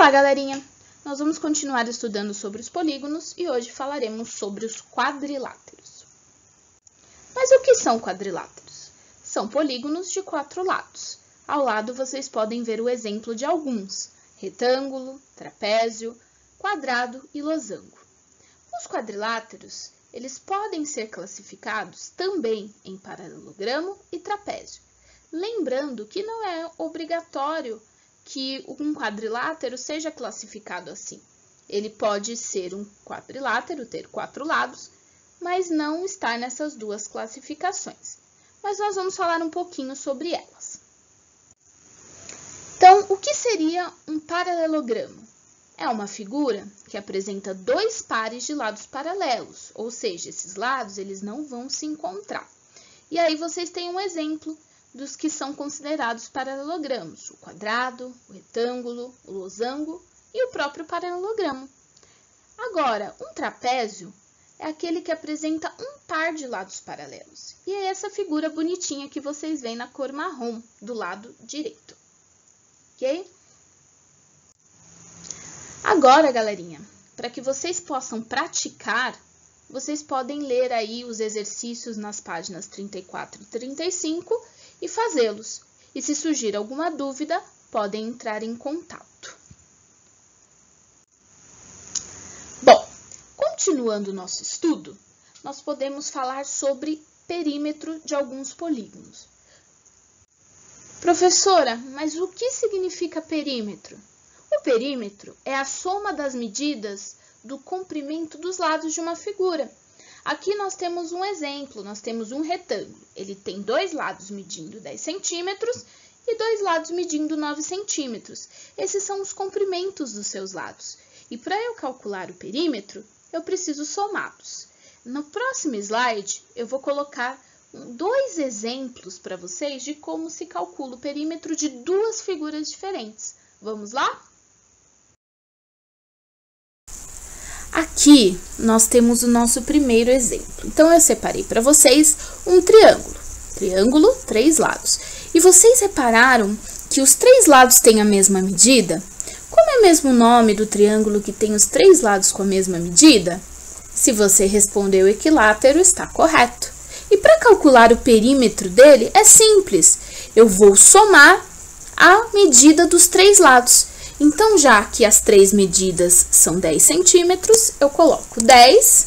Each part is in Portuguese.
Olá, galerinha! Nós vamos continuar estudando sobre os polígonos e hoje falaremos sobre os quadriláteros. Mas o que são quadriláteros? São polígonos de 4 lados. Ao lado vocês podem ver o exemplo de alguns: retângulo, trapézio, quadrado e losango. Os quadriláteros, eles podem ser classificados também em paralelogramo e trapézio. Lembrando que não é obrigatório que um quadrilátero seja classificado assim. Ele pode ser um quadrilátero, ter 4 lados, mas não estar nessas duas classificações. Mas nós vamos falar um pouquinho sobre elas. Então, o que seria um paralelogramo? É uma figura que apresenta 2 pares de lados paralelos, ou seja, esses lados eles não vão se encontrar. E aí vocês têm um exemplo dos que são considerados paralelogramos: o quadrado, o retângulo, o losango e o próprio paralelogramo. Agora, um trapézio é aquele que apresenta um par de lados paralelos. E é essa figura bonitinha que vocês veem na cor marrom do lado direito. Ok? Agora, galerinha, para que vocês possam praticar, vocês podem ler aí os exercícios nas páginas 34 e 35 e fazê-los. E se surgir alguma dúvida, podem entrar em contato. Bom, continuando o nosso estudo, nós podemos falar sobre perímetro de alguns polígonos. Professora, mas o que significa perímetro? O perímetro é a soma das medidas do comprimento dos lados de uma figura. Aqui nós temos um exemplo, nós temos um retângulo. Ele tem 2 lados medindo 10 centímetros e 2 lados medindo 9 centímetros. Esses são os comprimentos dos seus lados. E para eu calcular o perímetro, eu preciso somá-los. No próximo slide, eu vou colocar 2 exemplos para vocês de como se calcula o perímetro de 2 figuras diferentes. Vamos lá? Aqui, nós temos o nosso primeiro exemplo. Então, eu separei para vocês um triângulo. Triângulo, 3 lados. E vocês repararam que os 3 lados têm a mesma medida? Como é mesmo o nome do triângulo que tem os 3 lados com a mesma medida? Se você respondeu equilátero, está correto. E para calcular o perímetro dele, é simples. Eu vou somar a medida dos 3 lados. Então, já que as 3 medidas são 10 centímetros, eu coloco 10,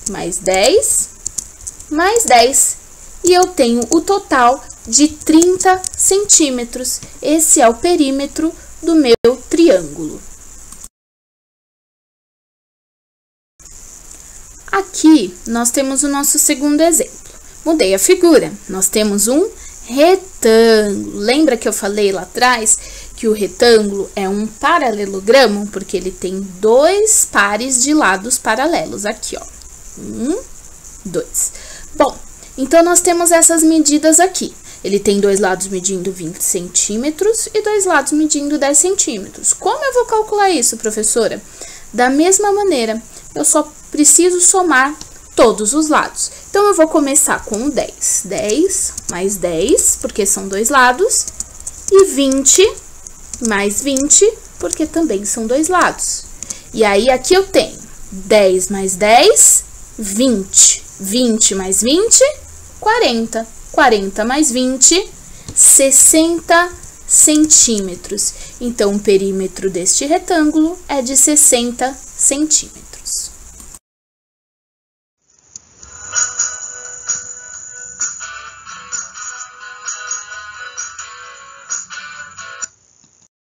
mais 10, mais 10. E eu tenho o total de 30 centímetros. Esse é o perímetro do meu triângulo. Aqui, nós temos o nosso segundo exemplo. Mudei a figura. Nós temos um retângulo. Lembra que eu falei lá atrás que o retângulo é um paralelogramo, porque ele tem 2 pares de lados paralelos. Aqui, ó. 1, 2. Bom, então nós temos essas medidas aqui. Ele tem 2 lados medindo 20 centímetros e 2 lados medindo 10 centímetros. Como eu vou calcular isso, professora? Da mesma maneira, eu só preciso somar todos os lados. Então, eu vou começar com o 10. 10 mais 10, porque são 2 lados. E 20 mais 20, porque também são 2 lados. E aí, aqui eu tenho 10 mais 10, 20. 20 mais 20, 40. 40 mais 20, 60 centímetros. Então, o perímetro deste retângulo é de 60 centímetros.